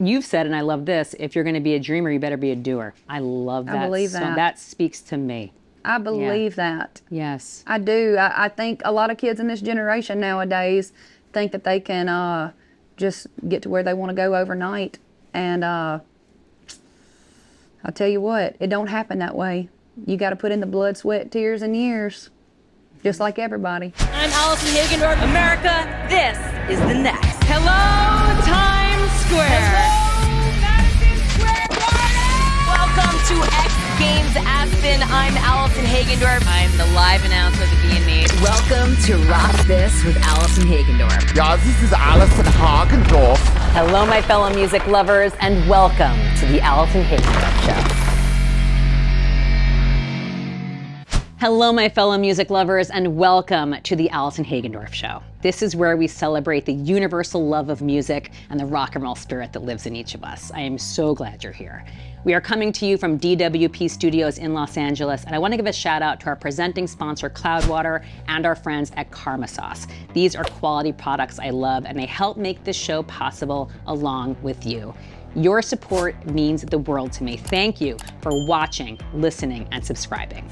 you've said, and I love this, if you're going to be a dreamer, you better be a doer. I love that. I believe that. That speaks to me. I believe that. Yes. I do. I think a lot of kids in this generation nowadays think that they can just get to where they want to go overnight. And I'll tell you what, it don't happen that way. You got to put in the blood, sweat, tears, and years, just like everybody. I'm Allison Hagendorf. America, this is the next. Hello, Times Square. Hello, Madison Square Garden. Welcome to X Games Aspen. I'm Allison Hagendorf. I'm the live announcer of the B&E. Welcome to Rock This with Allison Hagendorf. Yeah, this is Allison Hagendorf. Hello, my fellow music lovers, and welcome to the Allison Hagendorf Show. Hello, my fellow music lovers, and welcome to the Allison Hagendorf Show. This is where we celebrate the universal love of music and the rock and roll spirit that lives in each of us. I am so glad you're here. We are coming to you from DWP Studios in Los Angeles, and I want to give a shout out to our presenting sponsor, Cloudwater, and our friends at Karma Sauce. These are quality products I love, and they help make this show possible along with you. Your support means the world to me. Thank you for watching, listening, and subscribing.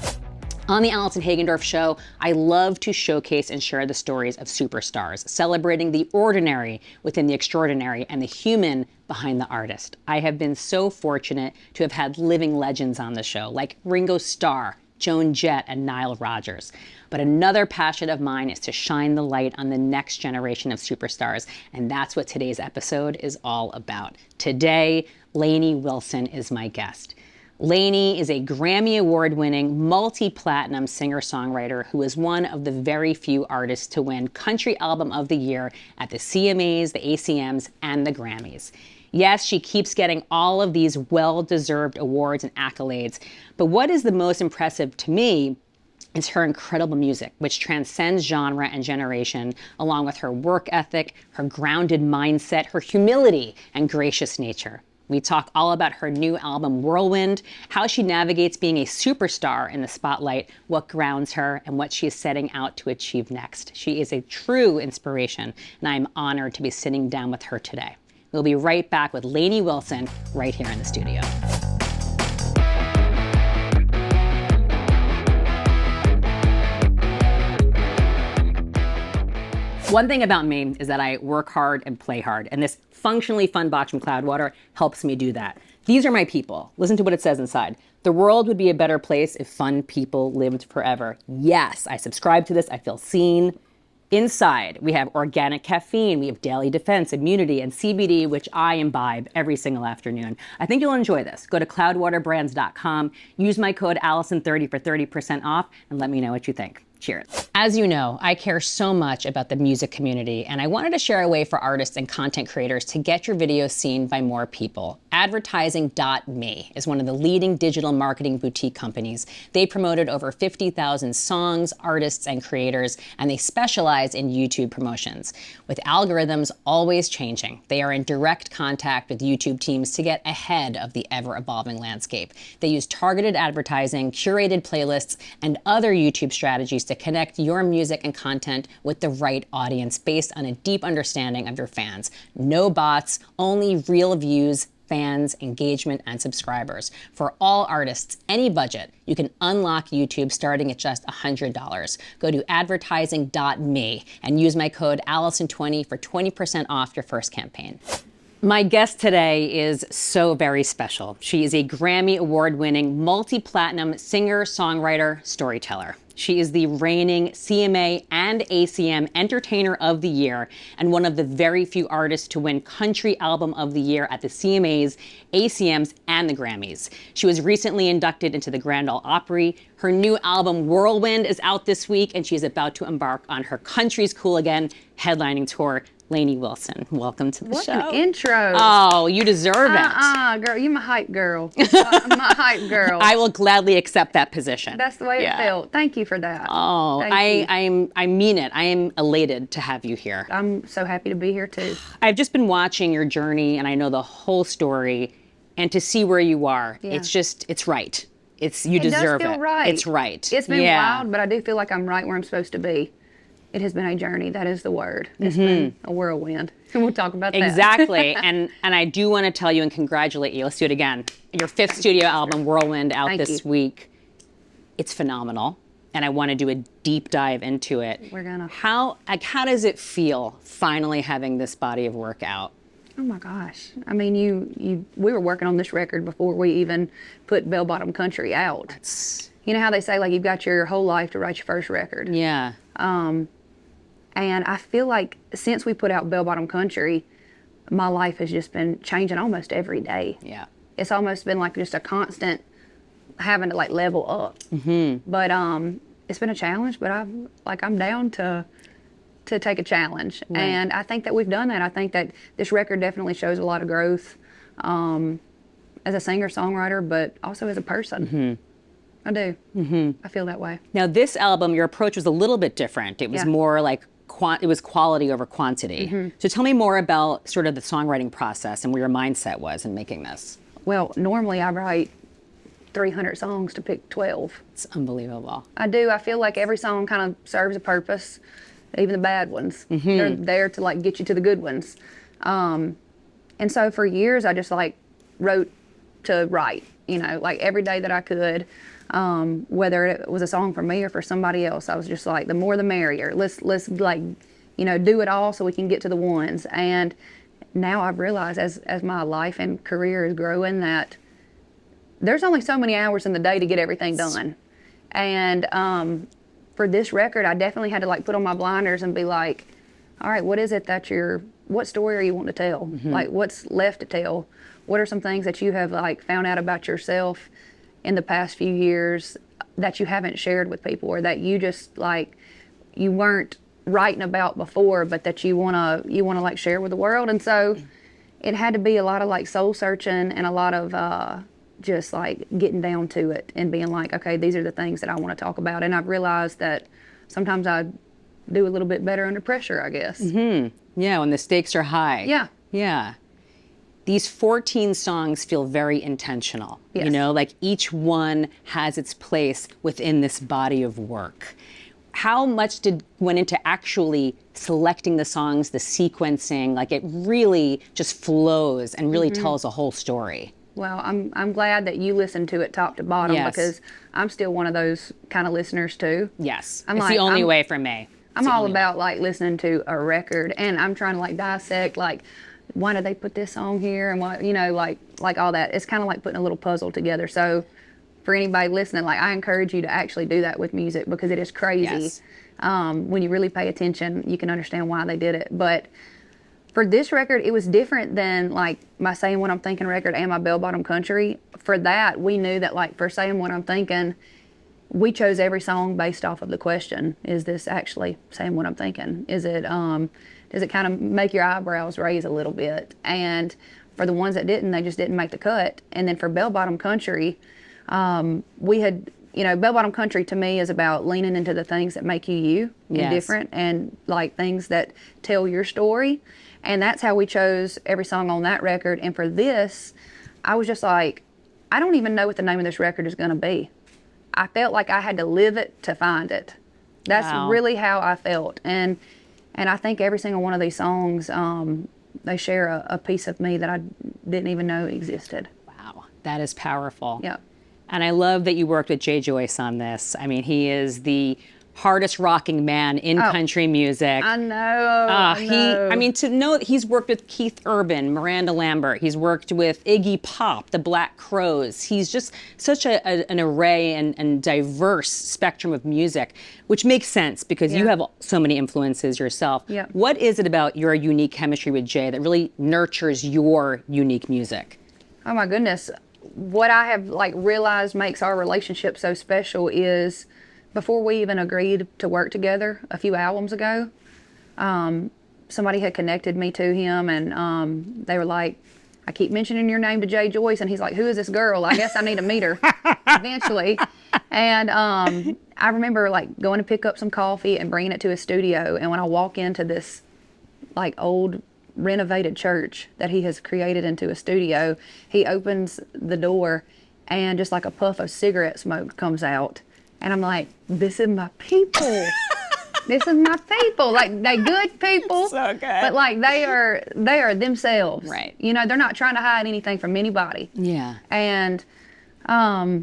On the Allison Hagendorf Show, I love to showcase and share the stories of superstars, celebrating the ordinary within the extraordinary and the human behind the artist. I have been so fortunate to have had living legends on the show, like Ringo Starr, Joan Jett, and Nile Rodgers. But another passion of mine is to shine the light on the next generation of superstars, and that's what today's episode is all about. Today, Lainey Wilson is my guest. Lainey is a Grammy Award-winning, multi-platinum singer-songwriter who is one of the very few artists to win Country Album of the Year at the CMAs, the ACMs, and the Grammys. Yes, she keeps getting all of these well-deserved awards and accolades, but what is the most impressive to me is her incredible music, which transcends genre and generation, along with her work ethic, her grounded mindset, her humility, and gracious nature. We talk all about her new album, Whirlwind, how she navigates being a superstar in the spotlight, what grounds her, and what she is setting out to achieve next. She is a true inspiration, and I am honored to be sitting down with her today. We'll be right back with Lainey Wilson right here in the studio. One thing about me is that I work hard and play hard, and this functionally fun box from Cloudwater helps me do that. These are my people. Listen to what it says inside. The world would be a better place if fun people lived forever. Yes, I subscribe to this. I feel seen. Inside, we have organic caffeine, we have daily defense, immunity, and CBD, which I imbibe every single afternoon. I think you'll enjoy this. Go to cloudwaterbrands.com, use my code Allison30 for 30% off, and let me know what you think. Cheers. As you know, I care so much about the music community, and I wanted to share a way for artists and content creators to get your videos seen by more people. Advertising.me is one of the leading digital marketing boutique companies. They promoted over 50,000 songs, artists, and creators, and they specialize in YouTube promotions. With algorithms always changing, they are in direct contact with YouTube teams to get ahead of the ever-evolving landscape. They use targeted advertising, curated playlists, and other YouTube strategies to connect your music and content with the right audience based on a deep understanding of your fans. No bots, only real views, fans, engagement, and subscribers. For all artists, any budget, you can unlock YouTube starting at just $100. Go to advertising.me and use my code Allison20 for 20% off your first campaign. My guest today is so very special. She is a Grammy Award-winning, multi-platinum singer, songwriter, storyteller. She is the reigning CMA and ACM Entertainer of the Year and one of the very few artists to win Country Album of the Year at the CMAs, ACMs, and the Grammys. She was recently inducted into the Grand Ole Opry. Her new album, Whirlwind, is out this week, and she is about to embark on her Country's Cool Again headlining tour. Lainey Wilson, welcome to the show. What an intro. Oh, you deserve it. Girl, you my hype girl. My hype girl. I will gladly accept that position. That's the way it felt. Thank you for that. Oh, I mean it. I am elated to have you here. I'm so happy to be here too. I've just been watching your journey, and I know the whole story, and to see where you are, it's right. You deserve it. It does feel right. It's right. It's been wild, but I do feel like I'm right where I'm supposed to be. It has been a journey. That is the word. It's been a whirlwind. And we'll talk about that. Exactly. and I do want to tell you and congratulate you. Let's do it again. Your 5th studio album, Whirlwind, out this week. It's phenomenal. And I want to do a deep dive into it. We're gonna. How does it feel finally having this body of work out? Oh my gosh. I mean, we were working on this record before we even put Bellbottom Country out. You know how they say, like, you've got your whole life to write your first record? Yeah. And I feel like since we put out Bellbottom Country, my life has just been changing almost every day. Yeah. It's almost been like just a constant having to like level up. But it's been a challenge, but I'm down to take a challenge. Right. And I think that we've done that. I think that this record definitely shows a lot of growth as a singer-songwriter, but also as a person. I do. I feel that way. Now, this album, your approach was a little bit different. It was more like it was quality over quantity. So tell me more about sort of the songwriting process and where your mindset was in making this. Well, normally I write 300 songs to pick 12. It's unbelievable. I do. I feel like every song kind of serves a purpose, even the bad ones. They're there to like get you to the good ones. And so for years I just like wrote to write, you know, like every day that I could. Whether it was a song for me or for somebody else, I was just like, the more the merrier. Let's like, you know, do it all so we can get to the ones. And now I've realized as my life and career is growing that there's only so many hours in the day to get everything done. And for this record, I definitely had to like put on my blinders and be like, all right, what is it what story are you wanting to tell? Like, what's left to tell? What are some things that you have like found out about yourself in the past few years that you haven't shared with people, or that you just like you weren't writing about before, but that you wanna like share with the world? And so it had to be a lot of like soul searching and a lot of just like getting down to it and being like, okay, these are the things that I want to talk about. And I've realized that sometimes I do a little bit better under pressure, I guess. Yeah, when the stakes are high. Yeah. Yeah. These 14 songs feel very intentional. Yes. You know, like each one has its place within this body of work. How much went into actually selecting the songs, the sequencing? Like it really just flows and really tells a whole story. Well, I'm glad that you listen to it top to bottom, Yes. because I'm still one of those kind of listeners too. Yes, I'm it's like- the only I'm- way for me. I'm all about like listening to a record, and I'm trying to like dissect like, why did they put this song here, and what, you know, like all that. It's kind of like putting a little puzzle together. So for anybody listening, like I encourage you to actually do that with music, because it is crazy. Yes. When you really pay attention, you can understand why they did it. But for this record, it was different than like my Saying What I'm Thinking record and my Bellbottom Country. For that, we knew that like for Saying What I'm Thinking, we chose every song based off of the question: is this actually saying what I'm thinking? Is it does it kind of make your eyebrows raise a little bit? And for the ones that didn't, they just didn't make the cut. And then for Bellbottom Country, we had, you know, Bellbottom Country to me is about leaning into the things that make you and Yes. different, and like things that tell your story. And that's how we chose every song on that record. And for this, I was just like, I don't even know what the name of this record is going to be. I felt like I had to live it to find it. That's Wow. really how I felt. And I think every single one of these songs, they share a piece of me that I didn't even know existed. Wow, that is powerful. Yeah. And I love that you worked with Jay Joyce on this. I mean, he is the hardest rocking man in country music. I know. I know. I mean, to know that he's worked with Keith Urban, Miranda Lambert, he's worked with Iggy Pop, the Black Crowes. He's just such an array and diverse spectrum of music, which makes sense because you Yeah. have so many influences yourself. Yeah. What is it about your unique chemistry with Jay that really nurtures your unique music? Oh my goodness. What I have like realized makes our relationship so special is before we even agreed to work together a few albums ago, somebody had connected me to him, and they were like, I keep mentioning your name to Jay Joyce, and he's like, who is this girl? I guess I need to meet her eventually. And I remember like going to pick up some coffee and bringing it to his studio, and when I walk into this like old renovated church that he has created into a studio, he opens the door and just like a puff of cigarette smoke comes out. And I'm like, this is my people. This is my people. Like, they good people. So good. But like they are themselves. Right. You know, they're not trying to hide anything from anybody. Yeah. And I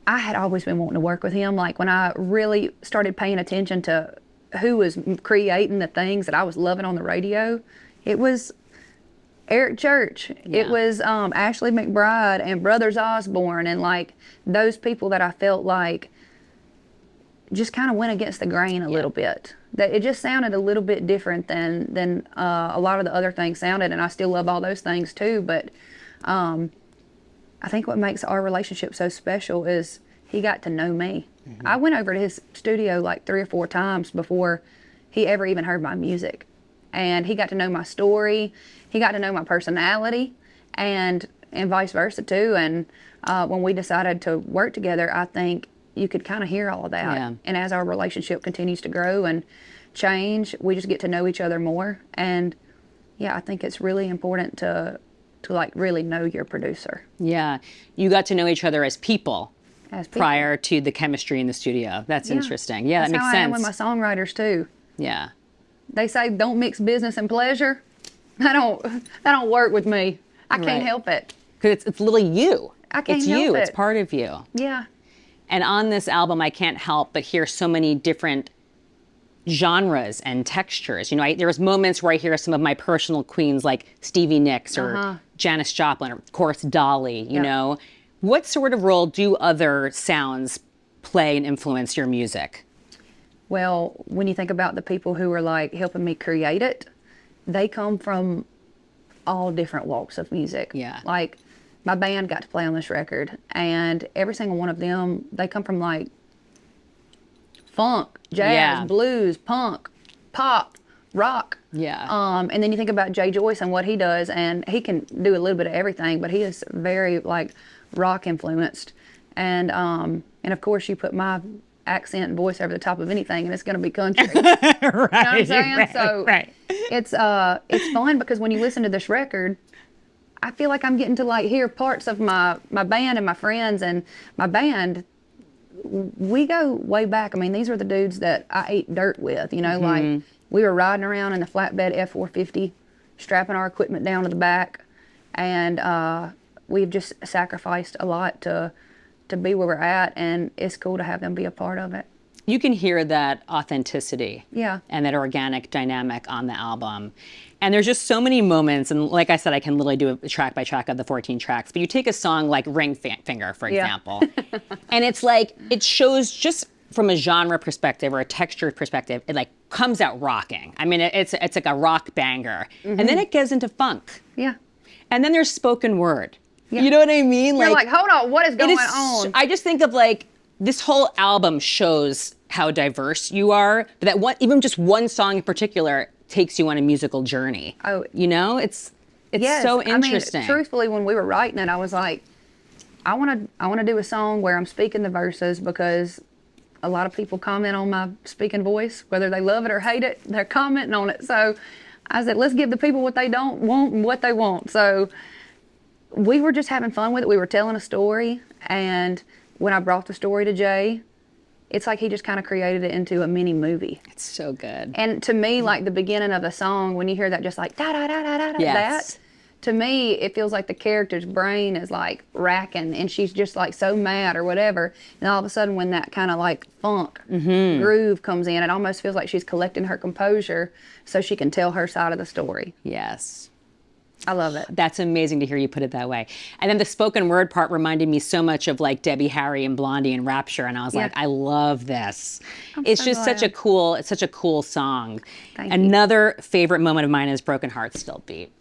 had always been wanting to work with him. Like when I really started paying attention to who was creating the things that I was loving on the radio, it was Eric Church. Yeah. It was Ashley McBride and Brothers Osborne, and like those people that I felt like just kind of went against the grain a little bit. That it just sounded a little bit different than a lot of the other things sounded, and I still love all those things too. But I think what makes our relationship so special is he got to know me. Mm-hmm. I went over to his studio like 3 or 4 times before he ever even heard my music. And he got to know my story. He got to know my personality, and vice versa too. And when we decided to work together, I think you could kind of hear all of that. Yeah. And as our relationship continues to grow and change, we just get to know each other more. And yeah, I think it's really important to like really know your producer. Yeah. You got to know each other as people. As people. Prior to the chemistry in the studio. That's interesting. Yeah, That's that makes how sense. I am with my songwriters too. Yeah. They say don't mix business and pleasure. That don't work with me. I can't help it. Because it's literally you. I can't it's help you. it. It's part of you. Yeah. And on this album, I can't help but hear so many different genres and textures. You know, there was moments where I hear some of my personal queens like Stevie Nicks or Janis Joplin, or of course Dolly, you know. What sort of role do other sounds play and influence your music? Well, when you think about the people who are like helping me create it, they come from all different walks of music. Yeah. Like my band got to play on this record, and every single one of them, they come from like funk, jazz, blues, punk, pop, rock. Yeah. And then you think about Jay Joyce and what he does, and he can do a little bit of everything, but he is very like rock influenced. And of course you put my accent and voice over the top of anything and it's going to be country. Right. You know what I'm saying? Right, So right. it's fun because when you listen to this record, I feel like I'm getting to like hear parts of my band and my friends. And my band, we go way back. I mean, these are the dudes that I ate dirt with, you know, like we were riding around in a flatbed F450, strapping our equipment down to the back. And we've just sacrificed a lot to be where we're at, and it's cool to have them be a part of it. You can hear that authenticity and that organic dynamic on the album. And there's just so many moments, and like I said, I can literally do a track by track of the 14 tracks, but you take a song like Ring Finger, for example, and it's like, it shows just from a genre perspective or a texture perspective, it like comes out rocking. I mean, it's like a rock banger. And then it gets into funk. Yeah. And then there's spoken word. Yeah. You know what I mean? You're like, hold on, what is going on? I just think of like, this whole album shows how diverse you are, but that even just one song in particular takes you on a musical journey. Oh, you know, it's so interesting. I mean, truthfully, when we were writing it, I was like, I want to do a song where I'm speaking the verses, because a lot of people comment on my speaking voice, whether they love it or hate it, they're commenting on it. So I said, let's give the people what they don't want and what they want. So we were just having fun with it. We were telling a story, and when I brought the story to Jay, it's like he just kind of created it into a mini movie. It's so good. And to me, like the beginning of the song, when you hear that just like da-da-da-da-da, that, to me, it feels like the character's brain is like racking, and she's just like so mad or whatever. And all of a sudden, when that kind of like funk groove comes in, it almost feels like she's collecting her composure so she can tell her side of the story. Yes. I love it. That's amazing to hear you put it that way. And then the spoken word part reminded me so much of like Debbie Harry and Blondie and Rapture. And I was like, I love this. It's just such a cool song. Thank Another favorite moment of mine is Broken Hearts Still Beat.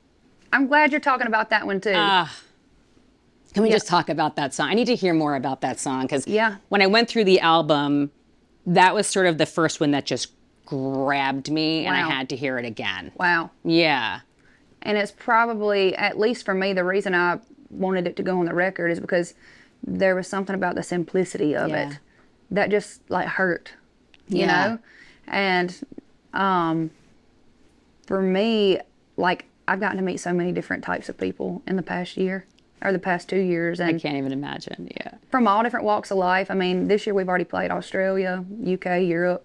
I'm glad you're talking about that one too. Can we just talk about that song? I need to hear more about that song, because when I went through the album, that was sort of the first one that just grabbed me, and I had to hear it again. Wow. Yeah. And it's probably, at least for me, the reason I wanted it to go on the record is because there was something about the simplicity of it that just like hurt, you know? And for me, like, I've gotten to meet so many different types of people in the past year, or the past 2 years. And I can't even imagine, from all different walks of life. I mean, this year we've already played Australia, UK, Europe,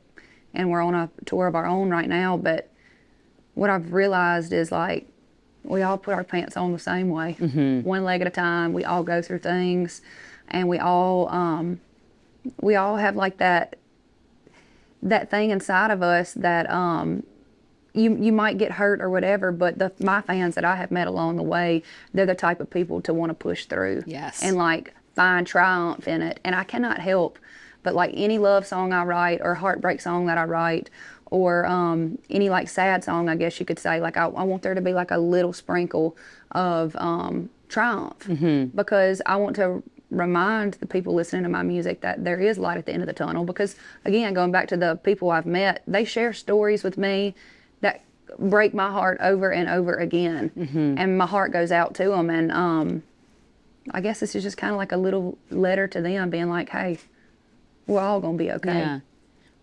and we're on a tour of our own right now. But what I've realized is like we all put our pants on the same way, one leg at a time. We all go through things, and we all have like that thing inside of us that you might get hurt or whatever, but my fans that I have met along the way, they're the type of people to want to push through. Yes. And like find triumph in it. And I cannot help but like any love song I write or heartbreak song that I write or any like sad song, I guess you could say, like I want there to be like a little sprinkle of triumph because I want to remind the people listening to my music that there is light at the end of the tunnel. Because again, going back to the people I've met, they share stories with me that break my heart over and over again, and my heart goes out to them. And I guess this is just kind of like a little letter to them, being like, "Hey, we're all gonna be okay." Yeah.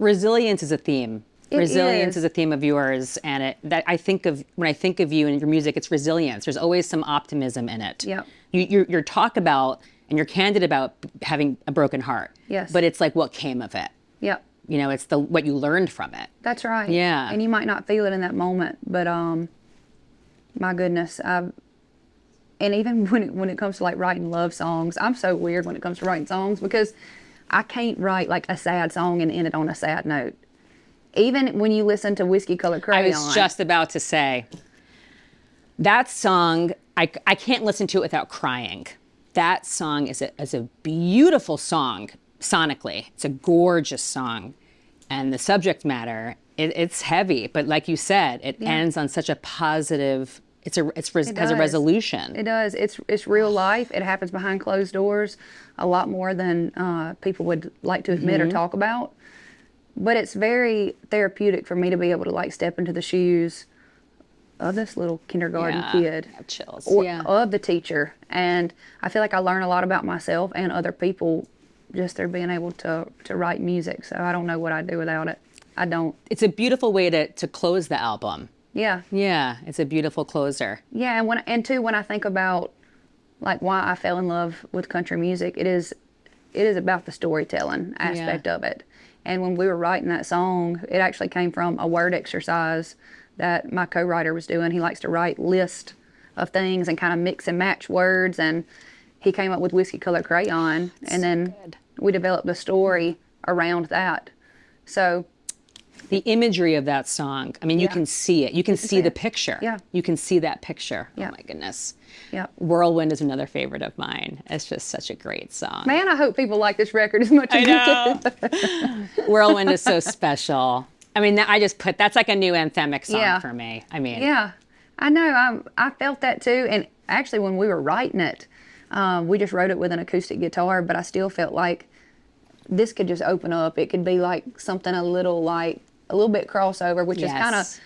Resilience is a theme. Resilience is a theme of yours, and when I think of you and your music, it's resilience. There's always some optimism in it. Yep. You talk about and you're candid about having a broken heart. Yes. But it's like what came of it. Yep. You know, it's what you learned from it. That's right. Yeah. And you might not feel it in that moment, but my goodness, and even when it comes to like writing love songs, I'm so weird when it comes to writing songs because I can't write like a sad song and end it on a sad note. Even when you listen to Whiskey Colored Crayon. I was just about to say, that song, I can't listen to it without crying. That song is a beautiful song sonically. It's a gorgeous song. And the subject matter, it's heavy, but like you said, it ends on such a positive, it has a resolution. It does. It's real life. It happens behind closed doors a lot more than people would like to admit or talk about. But it's very therapeutic for me to be able to like step into the shoes of this little kindergarten kid. I have chills. Or of the teacher. And I feel like I learn a lot about myself and other people just through being able to write music. So I don't know what I'd do without it. I don't. It's a beautiful way to close the album. Yeah. Yeah, it's a beautiful closer. Yeah, and too, when I think about like why I fell in love with country music, it is about the storytelling aspect of it. And when we were writing that song, it actually came from a word exercise that my co-writer was doing. He likes to write lists of things and kind of mix and match words, and he came up with Whiskey Colored Crayon, and then we developed the story around that. So the imagery of that song, I mean, you can see it. You can see the picture. Yeah. You can see that picture. Yeah. Oh my goodness. Yeah. Whirlwind is another favorite of mine. It's just such a great song. Man, I hope people like this record as much as you do. Whirlwind is so special. I mean, that's like a new anthemic song for me. I mean. Yeah, I know. I felt that too. And actually, when we were writing it, we just wrote it with an acoustic guitar, but I still felt like this could just open up. It could be like something a little bit crossover, which is kind of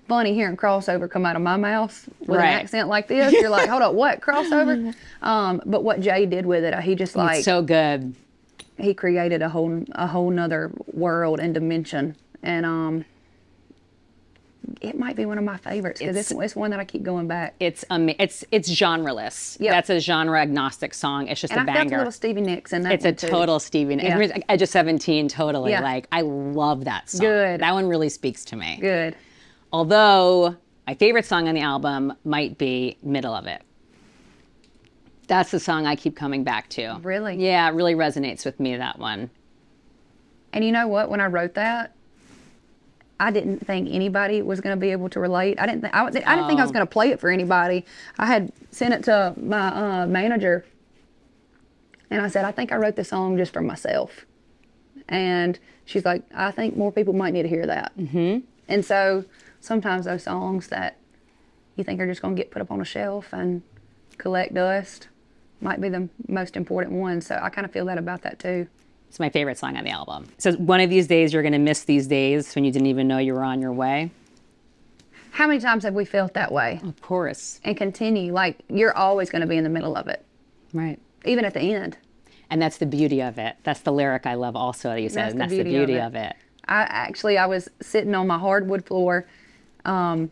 funny hearing crossover come out of my mouth with an accent like this. You're like, hold up, what, crossover? But what Jay did with it, he just like, it's so good. He created a whole nother world and dimension. And it might be one of my favorites because it's one that I keep going back. It's genreless. Yep. That's a genre agnostic song. It's just a banger. And I felt a little Stevie Nicks in that It's one a total Stevie Nicks. Yeah. Edge of 17, totally. Yeah. Like, I love that song. Good. That one really speaks to me. Good. Although, my favorite song on the album might be Middle of It. That's the song I keep coming back to. Really? Yeah, it really resonates with me, that one. And you know what? When I wrote that, I didn't think anybody was going to be able to relate. I didn't think I was going to play it for anybody. I had sent it to my manager, and I said, I think I wrote this song just for myself. And she's like, I think more people might need to hear that. Mm-hmm. And so sometimes those songs that you think are just going to get put up on a shelf and collect dust might be the most important ones. So I kind of feel that about that too. It's my favorite song on the album. So one of these days, you're going to miss these days when you didn't even know you were on your way. How many times have we felt that way? Of course. And continue. Like, you're always going to be in the middle of it. Right. Even at the end. And that's the beauty of it. That's the lyric I love also that you said. That's the beauty of it. I was sitting on my hardwood floor. I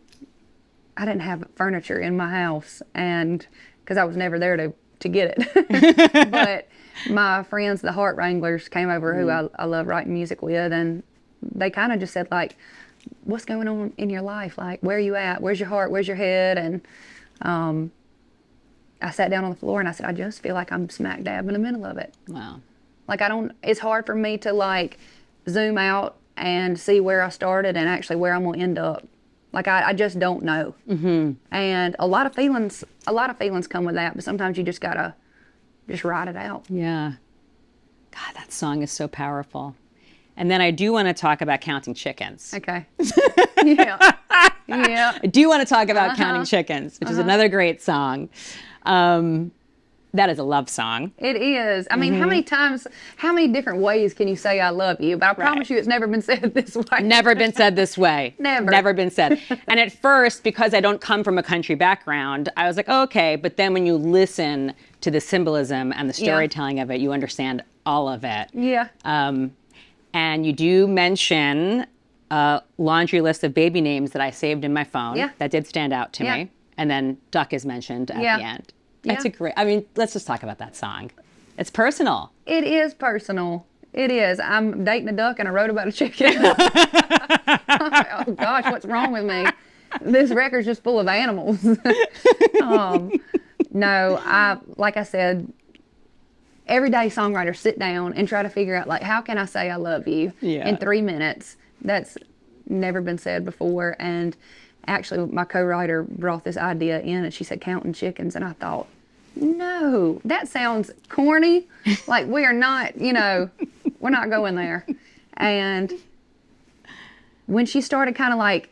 didn't have furniture in my house, and because I was never there to get it. But my friends, the Heart Wranglers, came over, who I love writing music with, and they kind of just said, like, what's going on in your life? Like, where are you at? Where's your heart? Where's your head? And I sat down on the floor and I said, I just feel like I'm smack dab in the middle of it. Wow. Like, it's hard for me to, like, zoom out and see where I started and actually where I'm going to end up. Like, I just don't know. Mm-hmm. And a lot of feelings come with that, but sometimes you just got to just ride it out. Yeah. God, that song is so powerful. And then I do want to talk about Counting Chickens. Okay. Yeah. Yeah. I do want to talk about Counting Chickens, which is another great song. That is a love song. It is. I mean, how many different ways can you say I love you? But I promise you it's never been said this way. Never been said this way. Never. Never been said. And at first, because I don't come from a country background, I was like, oh, okay. But then when you listen to the symbolism and the storytelling of it, you understand all of it. Yeah. And you do mention a laundry list of baby names that I saved in my phone. Yeah. That did stand out to me. And then Duck is mentioned at the end. That's a great, I mean, let's just talk about that song. It's personal. It is personal. It is. I'm dating a duck and I wrote about a chicken. Oh gosh, what's wrong with me? This record's just full of animals. No, like I said, everyday songwriters sit down and try to figure out, like, how can I say I love you in 3 minutes? That's never been said before. And actually, my co-writer brought this idea in and she said, counting chickens. And I thought, no, that sounds corny. Like, we are not, we're not going there. And when she started kind of like,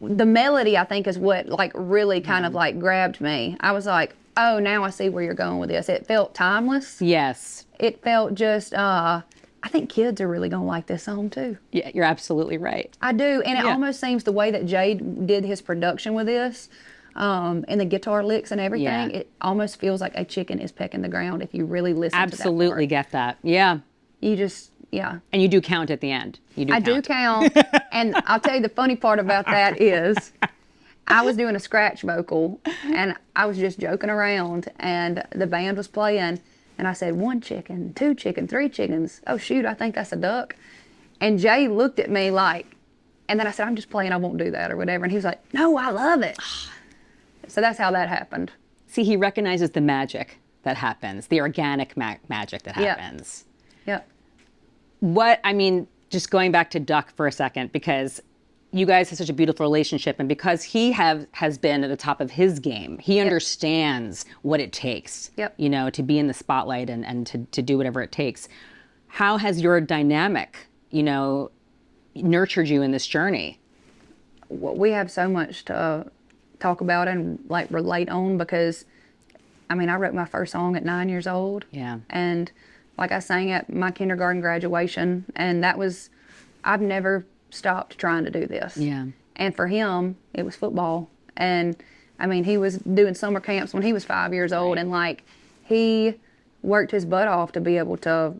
the melody, I think, is what like really kind of like grabbed me. I was like, oh, now I see where you're going with this. It felt timeless. Yes. It felt just, I think kids are really going to like this song too. Yeah, you're absolutely right. I do. And it almost seems the way that Jay did his production with this, and the guitar licks and everything, it almost feels like a chicken is pecking the ground if you really listen to that Absolutely get that. Yeah. You just, And you do count at the end. You do I count. do count. And I'll tell you the funny part about that is I was doing a scratch vocal and I was just joking around and the band was playing and I said, 1 chicken, 2 chicken, 3 chickens. Oh shoot, I think that's a duck. And Jay looked at me like, and then I said, I'm just playing, I won't do that or whatever. And he was like, no, I love it. So that's how that happened. See, he recognizes the magic that happens, the organic magic that happens. Yep. Just going back to Duck for a second, because you guys have such a beautiful relationship, and because he has been at the top of his game, he understands what it takes, to be in the spotlight and to do whatever it takes. How has your dynamic, nurtured you in this journey? Well, we have so much to talk about and like relate on because, I wrote my first song at 9 years old. Yeah. And like I sang at my kindergarten graduation, and I've never stopped trying to do this. Yeah. And for him, it was football. And he was doing summer camps when he was 5 years old, and like he worked his butt off to be able to,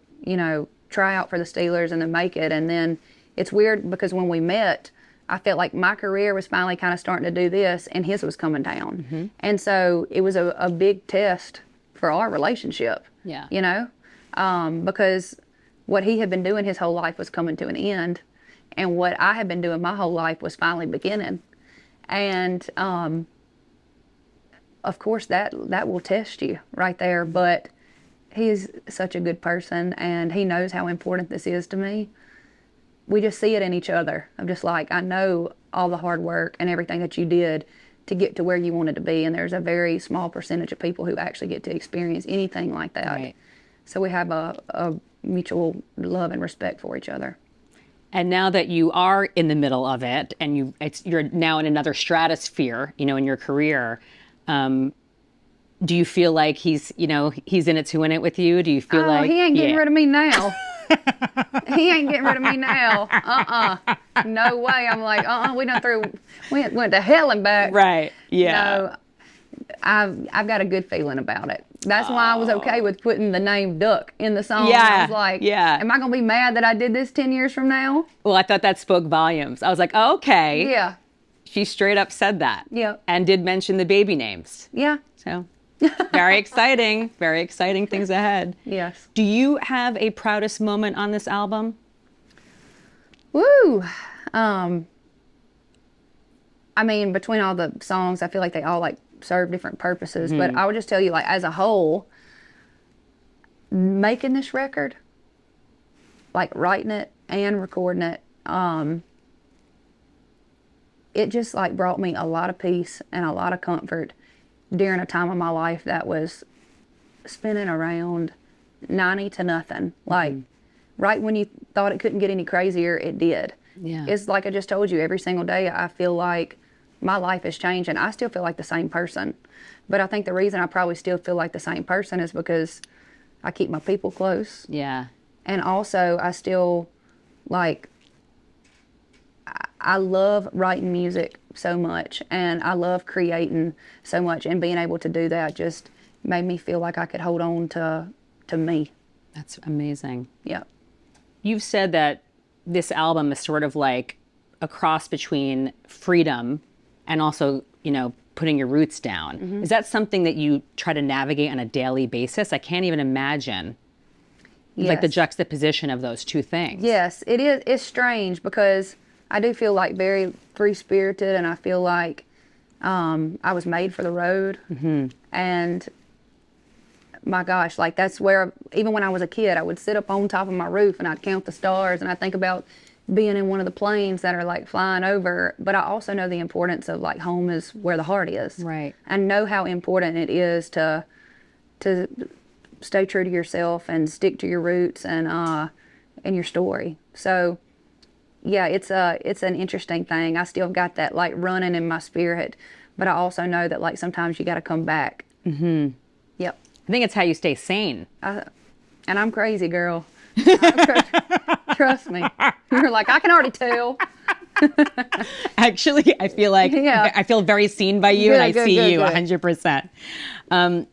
try out for the Steelers and then make it. And then it's weird because when we met, I felt like my career was finally kind of starting to do this and his was coming down. Mm-hmm. And so it was a big test for our relationship. Yeah. Because what he had been doing his whole life was coming to an end, and what I had been doing my whole life was finally beginning. And of course that will test you right there, but he's such a good person and he knows how important this is to me. We just see it in each other. I'm just like, I know all the hard work and everything that you did to get to where you wanted to be, and there's a very small percentage of people who actually get to experience anything like that. Right. So we have a mutual love and respect for each other. And now that you are in the middle of it, and you're now in another stratosphere, in your career, do you feel like he's in it to win it with you? Do you feel like he ain't getting rid of me now? He ain't getting rid of me now. No way. I'm like, we went to hell and back. Right. Yeah. No, I've got a good feeling about it. That's why I was okay with putting the name Duck in the song. Yeah. I was like, am I going to be mad that I did this 10 years from now? Well, I thought that spoke volumes. I was like, oh, okay. Yeah. She straight up said that. Yeah. And did mention the baby names. Yeah. So very exciting. Very exciting things ahead. Yes. Do you have a proudest moment on this album? Woo! I mean, between all the songs, I feel like they all like serve different purposes. But I would just tell you, like, as a whole, making this record, like writing it and recording it, it just like brought me a lot of peace and a lot of comfort during a time of my life that was spinning around 90 to nothing. Like, right when you thought it couldn't get any crazier, it did. Yeah. It's like I just told you, every single day I feel like my life is changing. I still feel like the same person. But I think the reason I probably still feel like the same person is because I keep my people close. Yeah. And also, I still, like, I love writing music so much. And I love creating so much. And being able to do that just made me feel like I could hold on to me. That's amazing. Yeah. You've said that this album is sort of like a cross between freedom and also, you know, putting your roots down. Is that something that you try to navigate on a daily basis? I can't even imagine like the Yes. juxtaposition of those two things. Yes, it is. It's strange because I do feel like very free-spirited, and I feel like I was made for the road. And my gosh, like that's where, even when I was a kid, I would sit up on top of my roof and I'd count the stars, and I'd think about being in one of the planes that are like flying over. But I also know the importance of like home is where the heart is. Right. And know how important it is to stay true to yourself and stick to your roots and your story. So yeah, it's an interesting thing. I still got that like running in my spirit, but I also know that like sometimes you got to come back. Yep. I think it's how you stay sane. And I'm crazy, girl. Trust me. You're like, I can already tell. Actually, I feel like Yeah. I feel very seen by you, and I Good, see good, you good. 100%.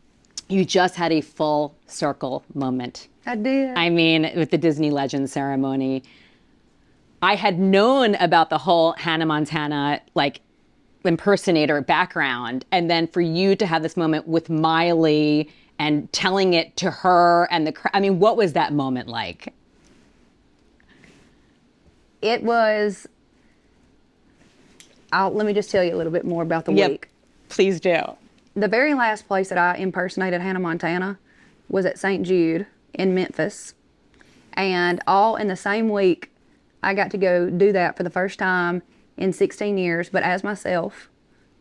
You just had a full circle moment. I did. I mean, with the Disney Legends ceremony, I had known about the whole Hannah Montana like impersonator background, and then for you to have this moment with Miley and telling it to her and I mean, what was that moment like? It was. Let me just tell you a little bit more about the Yep. week. Please do. The very last place that I impersonated Hannah Montana was at St. Jude in Memphis. And all in the same week, I got to go do that for the first time in 16 years, but as myself,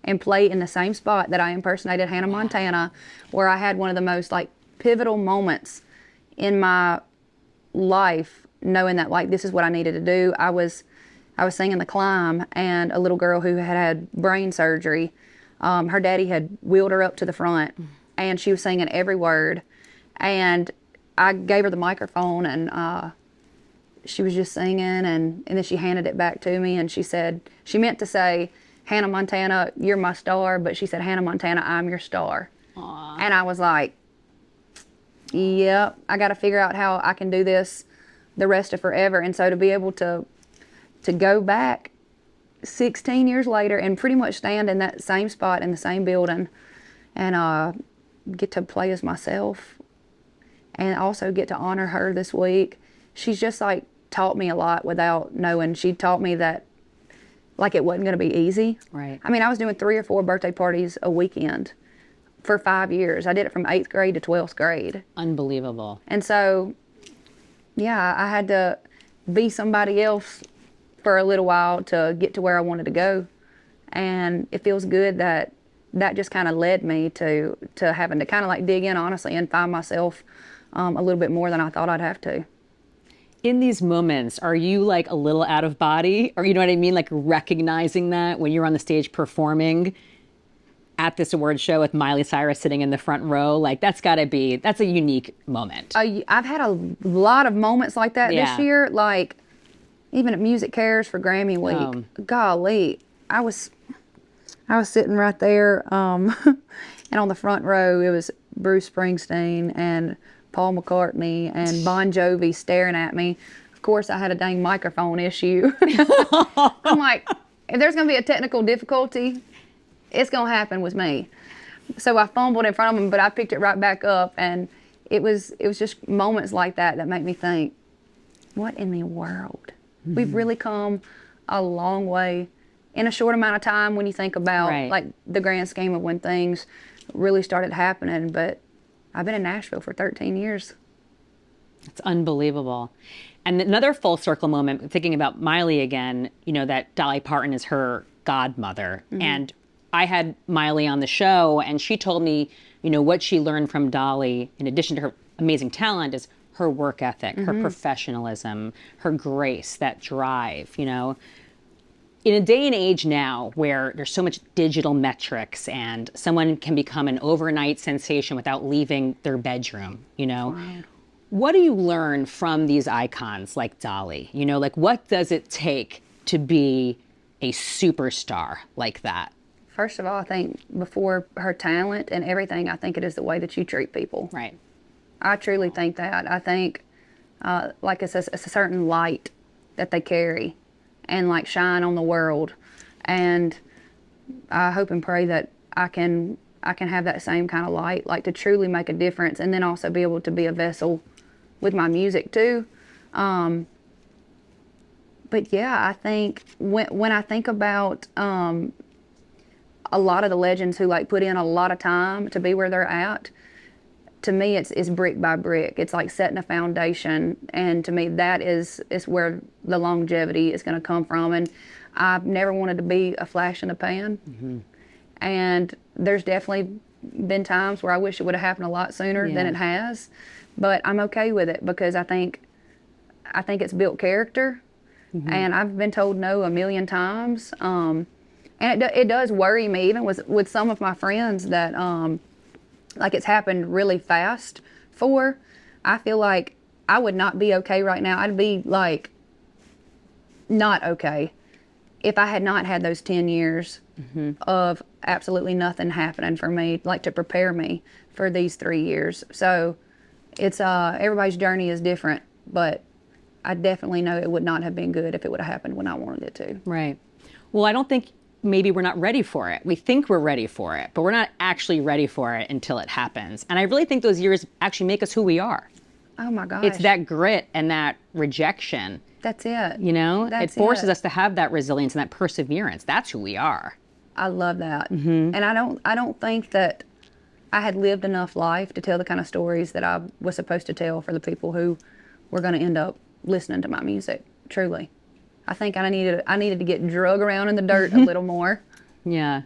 and play in the same spot that I impersonated Hannah Montana, where I had one of the most like pivotal moments in my life, knowing that like this is what I needed to do. I was singing The Climb, and a little girl who had brain surgery, her daddy had wheeled her up to the front, and she was singing every word. And I gave her the microphone, and she was just singing, and then she handed it back to me, and she said, she meant to say, Hannah Montana, you're my star, but she said, Hannah Montana, I'm your star. Aww. And I was like, yep, I got to figure out how I can do this the rest of forever. And so to be able to go back 16 years later and pretty much stand in that same spot in the same building and get to play as myself and also get to honor her this week. She's just like taught me a lot without knowing. She taught me that like it wasn't going to be easy. Right. I mean, I was doing 3 or 4 birthday parties a weekend for 5 years. I did it from 8th grade to 12th grade. Unbelievable. And so, yeah, I had to be somebody else for a little while to get to where I wanted to go. And it feels good that that just kind of led me to having to kind of like dig in honestly and find myself a little bit more than I thought I'd have to. In these moments, are you like a little out of body? Or you know what I mean? Like recognizing that when you're on the stage performing at this award show with Miley Cyrus sitting in the front row, like that's a unique moment. I've had a lot of moments like that Yeah. this year, like even at Music Cares for Grammy week. Golly, I was sitting right there, and on the front row it was Bruce Springsteen and Paul McCartney and Bon Jovi staring at me. Of course, I had a dang microphone issue. I'm like, if there's going to be a technical difficulty, it's going to happen with me. So I fumbled in front of them, but I picked it right back up, and it was just moments like that that make me think, what in the world We've really come a long way in a short amount of time when you think about like the grand scheme of when things really started happening. But I've been in Nashville for 13 years. It's unbelievable. And another full circle moment, thinking about Miley again, you know, that Dolly Parton is her godmother. And I had Miley on the show, and she told me, you know, what she learned from Dolly, in addition to her amazing talent, is her work ethic, her professionalism, her grace, that drive, you know. In a day and age now where there's so much digital metrics and someone can become an overnight sensation without leaving their bedroom, you know, what do you learn from these icons like Dolly? You know, like, what does it take to be a superstar like that? First of all, I think before her talent and everything, I think it is the way that you treat people. Right. I truly think that. I think like it's a certain light that they carry and like shine on the world. And I hope and pray that I can have that same kind of light, like to truly make a difference, and then also be able to be a vessel with my music too. But yeah, I think when I think about a lot of the legends who like put in a lot of time to be where they're at, to me it's brick by brick. It's like setting a foundation, and to me that is where the longevity is going to come from. And I've never wanted to be a flash in the pan. And there's definitely been times where I wish it would have happened a lot sooner than it has, but I'm okay with it because I think it's built character. And I've been told no a million times. And it does worry me, even with some of my friends that like it's happened really fast for. I feel like I would not be okay right now. I'd be like not okay if I had not had those 10 years of absolutely nothing happening for me, like to prepare me for these 3 years. So it's everybody's journey is different, but I definitely know it would not have been good if it would have happened when I wanted it to. Right. Well, I don't think maybe we're not ready for it. We think we're ready for it, but we're not actually ready for it until it happens. And I really think those years actually make us who we are. Oh my gosh. It's that grit and that rejection. That's it. You know, That's it forces us to have that resilience and that perseverance. That's who we are. I love that. And I don't think that I had lived enough life to tell the kind of stories that I was supposed to tell for the people who were going to end up listening to my music. Truly. I think I needed to get drug around in the dirt a little more. Yeah.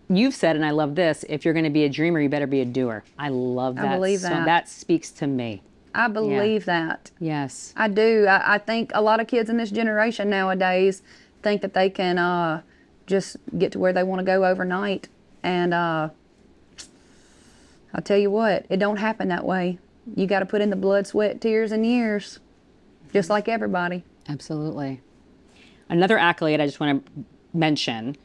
You've said, and I love this, if you're going to be a dreamer, you better be a doer. I love that. I believe that. That speaks to me. I believe that. Yes. I do. I think a lot of kids in this generation nowadays think that they can just get to where they want to go overnight. And I'll tell you what, it don't happen that way. You got to put in the blood, sweat, tears, and years, just like everybody. Absolutely. Another accolade I just want to mention,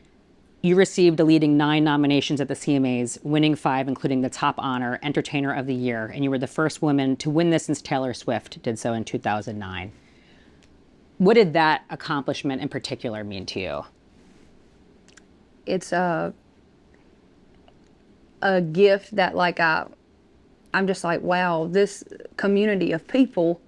you received a leading 9 nominations at the CMAs, winning 5, including the top honor, Entertainer of the Year, and you were the first woman to win this since Taylor Swift did so in 2009. What did that accomplishment in particular mean to you? It's a gift that like I'm just like, wow, this community of people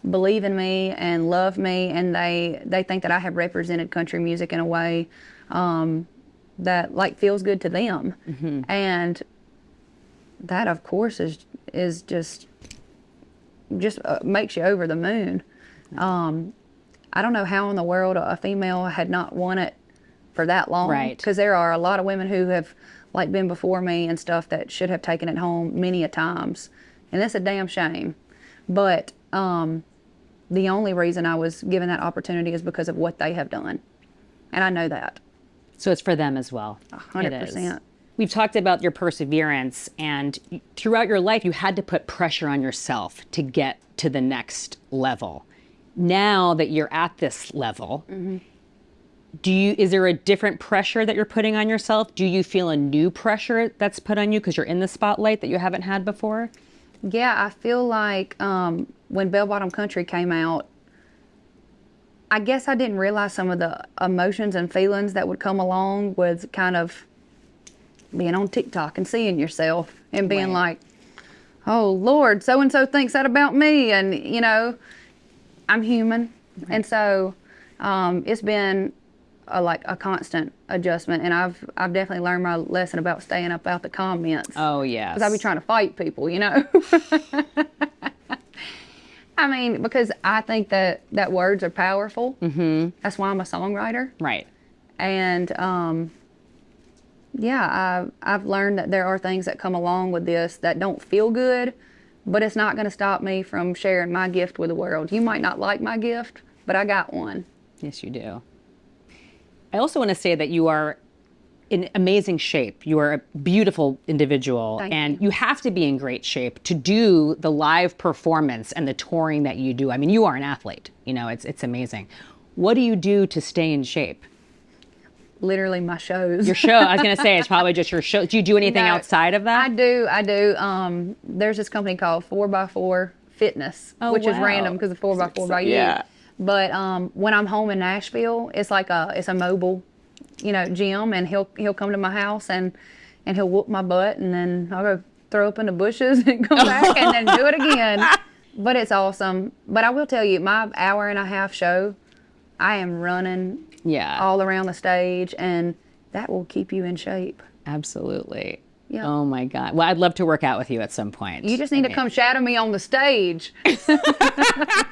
believe in me and love me, and they think that I have represented country music in a way that like feels good to them. And that of course is just makes you over the moon. I don't know how in the world a female had not won it for that long, right? Because there are a lot of women who have like been before me and stuff that should have taken it home many a times, and that's a damn shame. But the only reason I was given that opportunity is because of what they have done, and I know that. So it's for them as well. 100%. We've talked about your perseverance, and throughout your life, you had to put pressure on yourself to get to the next level. Now that you're at this level, is there a different pressure that you're putting on yourself? Do you feel a new pressure that's put on you because you're in the spotlight that you haven't had before? Yeah, I feel like when Bellbottom Country came out, I guess I didn't realize some of the emotions and feelings that would come along with kind of being on TikTok and seeing yourself and being like, oh Lord, so-and-so thinks that about me. And, you know, I'm human, and so it's been a constant adjustment, and I've definitely learned my lesson about staying up out the comments. Oh, yes. Because I be trying to fight people, you know. I mean, because I think that words are powerful. Mm-hmm. That's why I'm a songwriter. Right. And yeah, I've learned that there are things that come along with this that don't feel good, but it's not going to stop me from sharing my gift with the world. You might not like my gift, but I got one. Yes, you do. I also want to say that you are in amazing shape. You are a beautiful individual, and you have to be in great shape to do the live performance and the touring that you do. I mean, you are an athlete. You know, it's amazing. What do you do to stay in shape? Literally my shows. Your show. I was going to say it's probably just your show. Do you do anything outside of that? I do. There's this company called 4x4 Fitness, which is random because of 4x4 by you. Yeah. But when I'm home in Nashville, it's a mobile, gym, and he'll come to my house and he'll whoop my butt, and then I'll go throw up in the bushes and come back and then do it again. But it's awesome. But I will tell you, my hour-and-a-half show, I am running all around the stage, and that will keep you in shape. Absolutely. Yeah. Oh my God. Well, I'd love to work out with you at some point. You just need to come shadow me on the stage.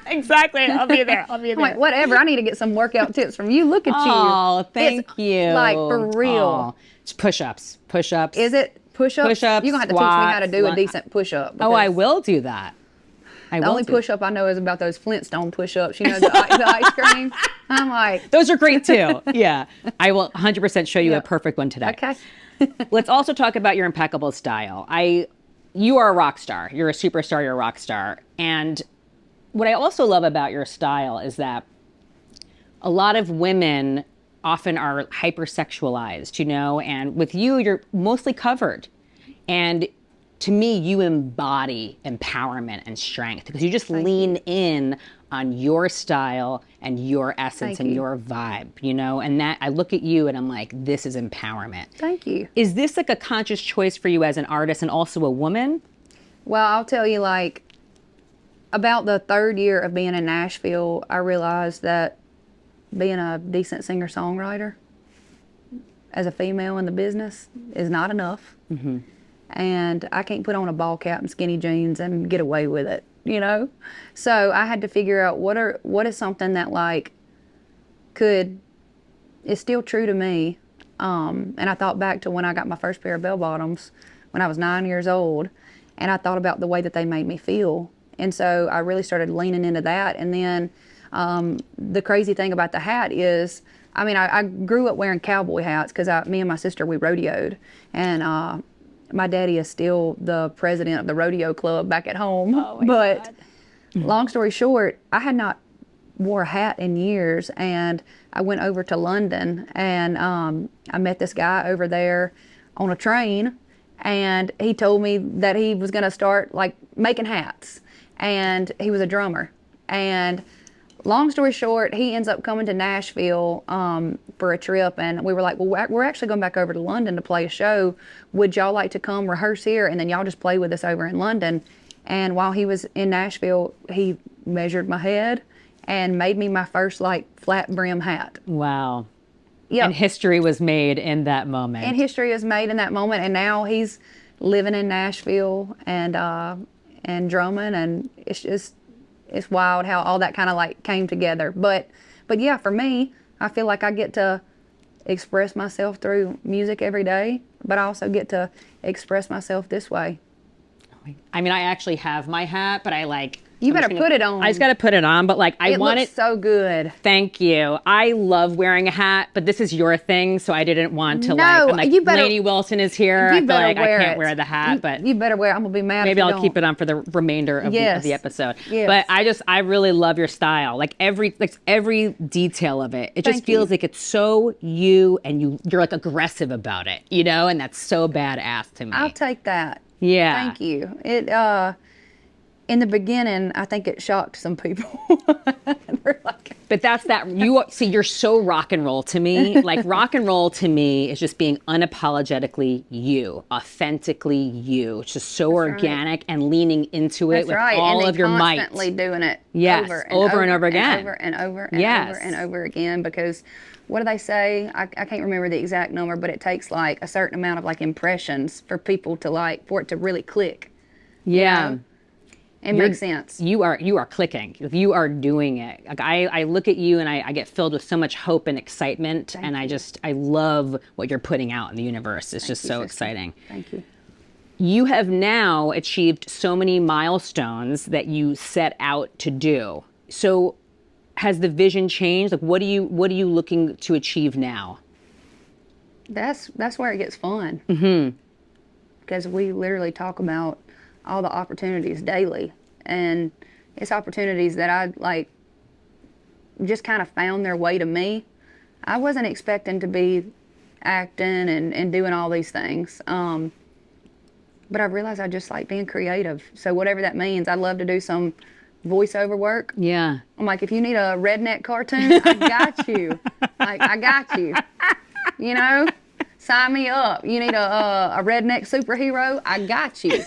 Exactly. I'll be there. I'm like, whatever. I need to get some workout tips from you. Look at you. Oh, thank you. Like, for real. It's push-ups. Push-ups. Is it push-ups? Push-ups, You're going to have to teach me how to do a decent push-up. Oh, I will do that. The only push-up I know is about those Flintstone push-ups, the ice cream. I'm like... Those are great, too. Yeah. I will 100% show you a perfect one today. Okay. Let's also talk about your impeccable style. You are a rock star. You're a superstar. You're a rock star. And what I also love about your style is that a lot of women often are hypersexualized, and with you, you're mostly covered. And to me, you embody empowerment and strength because you just lean in on your style and your essence and your vibe, and that I look at you and I'm like, this is empowerment. Thank you. Is this like a conscious choice for you as an artist and also a woman? Well, I'll tell you, about the third year of being in Nashville, I realized that being a decent singer-songwriter as a female in the business is not enough. Mm-hmm. And I can't put on a ball cap and skinny jeans and get away with it, So I had to figure out what is something that is still true to me. And I thought back to when I got my first pair of bell-bottoms when I was 9 years old, and I thought about the way that they made me feel. And so I really started leaning into that. And then the crazy thing about the hat is, I grew up wearing cowboy hats because me and my sister, we rodeoed. And my daddy is still the president of the rodeo club back at home. Oh my God. Long story short, I had not wore a hat in years, and I went over to London, and I met this guy over there on a train, and he told me that he was going to start making hats, and he was a drummer. And long story short, he ends up coming to Nashville for a trip, and we were like, well, we're actually going back over to London to play a show. Would y'all like to come rehearse here, and then y'all just play with us over in London? And while he was in Nashville, he measured my head and made me my first flat brim hat. Wow. Yeah. And history was made in that moment. And history is made in that moment, and now he's living in Nashville and drumming, and it's wild how all that kind of came together. But yeah, for me, I feel like I get to express myself through music every day, but I also get to express myself this way. I actually have my hat, but You better put it on. I just got to put it on, but I want it. It looks so good. Thank you. I love wearing a hat, but this is your thing, so I didn't want to you better. Lainey Wilson is here. You I feel better like wear I can't it. wear the hat, but you better wear it. I'm gonna be mad. Maybe if you I'll keep it on for the remainder of the episode. Yes. But I really love your style. Every detail of it. It just feels like it's so you, and you're aggressive about it, and that's so badass to me. I'll take that. Yeah. Thank you. It in the beginning, I think it shocked some people. But that's that. You see, you're so rock and roll to me. Like rock and roll to me is just being unapologetically you, authentically you. It's just so organic and leaning into it with all of your might. Constantly doing it. Yes, over and over again. And over and over and over and over again. Because what do they say? I can't remember the exact number, but it takes like a certain amount of like impressions for people to like for it to really click. Yeah. You know? It makes sense. You are clicking. You are doing it. Like I look at you and I get filled with so much hope and excitement. I love what you're putting out in the universe. It's just so exciting. Thank you. You have now achieved so many milestones that you set out to do. So has the vision changed? Like what are you looking to achieve now? That's where it gets fun. Mm-hmm. Because we literally talk about all the opportunities daily, and it's opportunities that I like just kind of found their way to me. I wasn't expecting to be acting and doing all these things, but I realized I just like being creative. So whatever that means, I'd love to do some voiceover work. Yeah. I'm like, if you need a redneck cartoon, I got you. Like, I got you. You know, sign me up. You need a redneck superhero, I got you.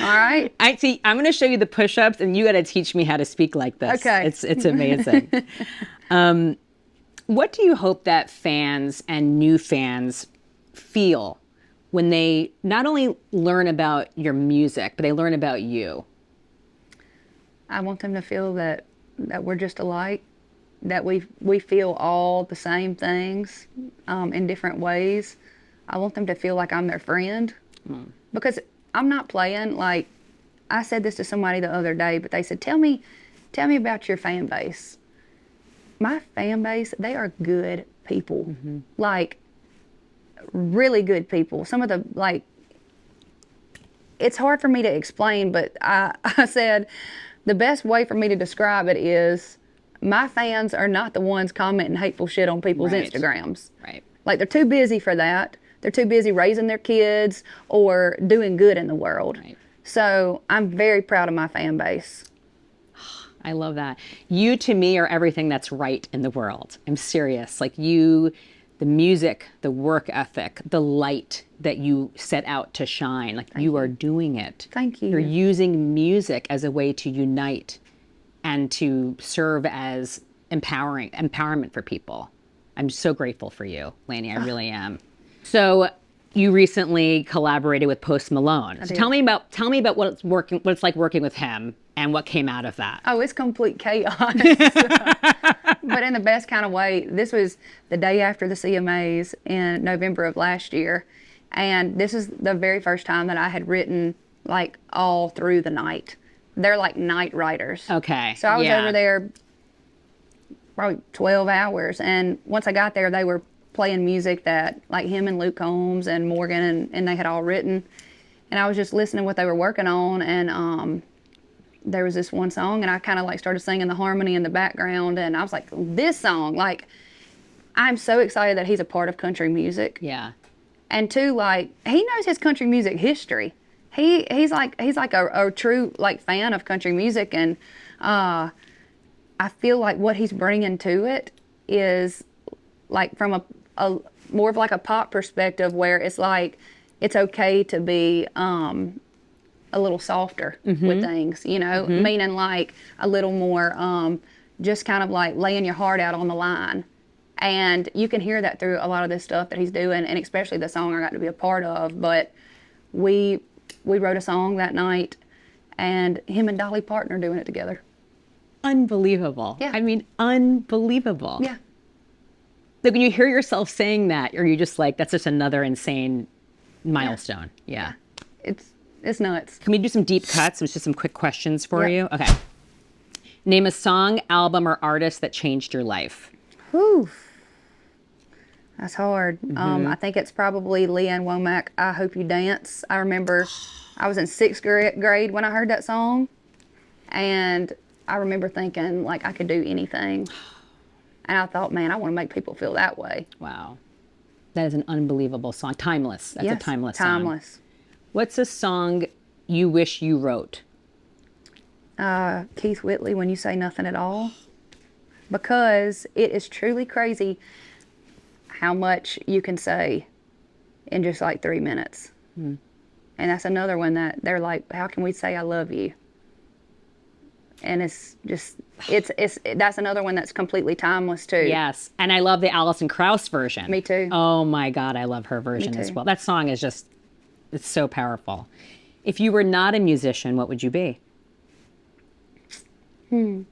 All right. I'm going to show you the push-ups, and you got to teach me how to speak like this. Okay. It's amazing. What do you hope that fans and new fans feel when they not only learn about your music, but they learn about you? I want them to feel that we're just alike, that we feel all the same things in different ways. I want them to feel like I'm their friend, because I'm not playing. Like, I said this to somebody the other day, but they said, tell me about your fan base. My fan base, they are good people. Mm-hmm. Like, really good people. Some of the, like, it's hard for me to explain, but I said the best way for me to describe it is my fans are not the ones commenting hateful shit on people's Instagrams. Right. Like, they're too busy for that. They're too busy raising their kids or doing good in the world. Right. So I'm very proud of my fan base. I love that. You, to me, are everything that's right in the world. I'm serious. Like you, the music, the work ethic, the light that you set out to shine. Like you are doing it. Thank you. You're using music as a way to unite and to serve as empowerment for people. I'm so grateful for you, Lainey. I really am. So you recently collaborated with Post Malone. So tell me about what it's like working with him and what came out of that. Oh, it's complete chaos. But in the best kind of way. This was the day after the CMAs in November of last year. And this is the very first time that I had written like all through the night. They're like night writers. Okay. So I was over there probably 12 hours. And once I got there, they were playing music that like him and Luke Combs and Morgan and they had all written, and I was just listening to what they were working on, and there was this one song, and I kind of like started singing the harmony in the background, and I was like, this song, like, I'm so excited that he's a part of country music. Yeah. And two, like, he knows his country music history. He's like a true like fan of country music, and I feel like what he's bringing to it is like from a more of like a pop perspective, where it's like it's okay to be a little softer with things, you know, meaning like a little more just kind of like laying your heart out on the line. And you can hear that through a lot of this stuff that he's doing, and especially the song I got to be a part of. But we wrote a song that night, and him and Dolly Parton are doing it together. Unbelievable. Yeah. I mean, unbelievable. Yeah. Like when you hear yourself saying that, are you just like, that's just another insane milestone? Yeah. It's nuts. Can we do some deep cuts? It's just some quick questions for you. Okay. Name a song, album, or artist that changed your life. Whew. That's hard. I think it's probably Leanne Womack, I Hope You Dance. I remember I was in 6th grade when I heard that song, and I remember thinking like I could do anything. And I thought, man, I want to make people feel that way. Wow. That is an unbelievable song. Timeless. That's a timeless song. Timeless. What's a song you wish you wrote? Keith Whitley, When You Say Nothing at All. because it is truly crazy how much you can say in just like 3 minutes. And that's another one that they're like, how can we say I love you? And it's just, that's another one that's completely timeless too. Yes. And I love the Alison Krauss version. Me too. Oh my God, I love her version as too. well. That song is just, it's so powerful. If you were not a musician, what would you be? Would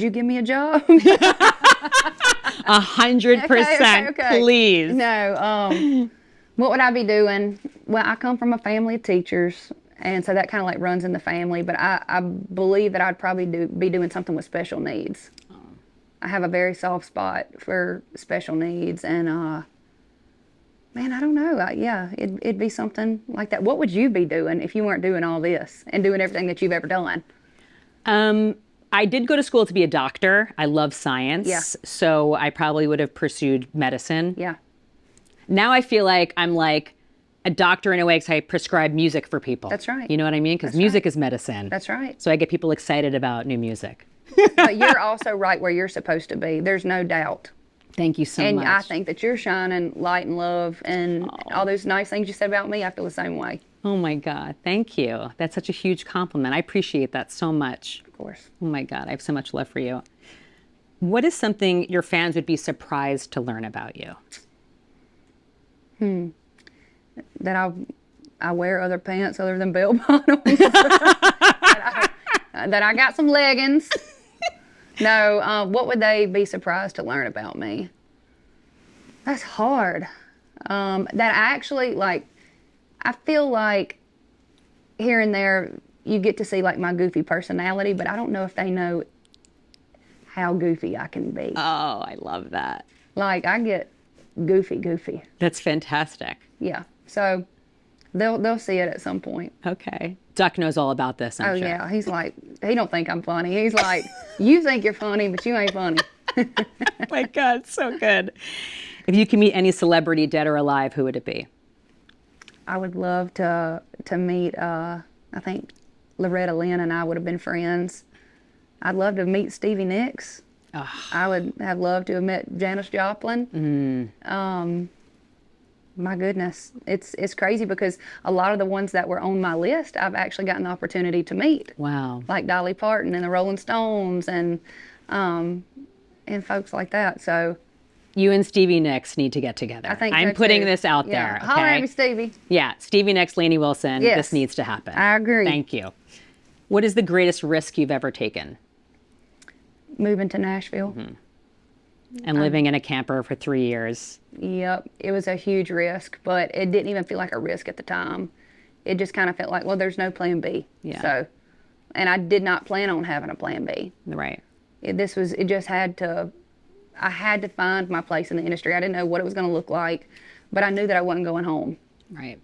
you give me a job? 100%, Okay. please. No, what would I be doing? Well, I come from a family of teachers, and so that kind of like runs in the family, but I believe that I'd probably be doing something with special needs. I have a very soft spot for special needs, and man, I don't know. Yeah, it'd be something like that. What would you be doing if you weren't doing all this and doing everything that you've ever done? I did go to school to be a doctor. I love science. Yeah. So I probably would have pursued medicine. Yeah. Now I feel like I'm like a doctor in a way because I prescribe music for people. That's right. You know what I mean? Because music is medicine. That's right. So I get people excited about new music. But you're also right where you're supposed to be. There's no doubt. Thank you so And much. I think that you're shining light and love and all those nice things you said about me. I feel the same way. Oh my God. Thank you. That's such a huge compliment. I appreciate that so much. Of course. Oh my God. I have so much love for you. What is something your fans would be surprised to learn about you? That I wear other pants other than bell bottoms. that I got some leggings. No, what would they be surprised to learn about me? That's hard. That I actually like, I feel like here and there you get to see like my goofy personality, but I don't know if they know how goofy I can be. Oh, I love that. Like I get goofy. That's fantastic. Yeah. So they'll see it at some point. Okay. Duck knows all about this, I'm Oh sure. yeah, he's like, he don't think I'm funny. He's like, you think you're funny, but you ain't funny. Oh my God, so good. If you could meet any celebrity, dead or alive, who would it be? I would love to meet. I think Loretta Lynn and I would have been friends. I'd love to meet Stevie Nicks. I would have loved to have met Janis Joplin. My goodness, it's crazy because a lot of the ones that were on my list, I've actually gotten the opportunity to meet. Wow. Like Dolly Parton and the Rolling Stones and folks like that. So You and Stevie Nicks need to get together. I think I'm so, putting too. this out Yeah. there. Okay? Holler at me, Stevie. Yeah, Stevie Nicks, Lainey Wilson. Yes. This needs to happen. I agree. Thank you. What is the greatest risk you've ever taken? Moving to Nashville. And living in a camper for 3 years. Yep, it was a huge risk, but it didn't even feel like a risk at the time. It just kind of felt like, well, there's no plan B. Yeah. So, and I did not plan on having a plan B. Right. I had to find my place in the industry. I didn't know what it was going to look like, but I knew that I wasn't going home. Right.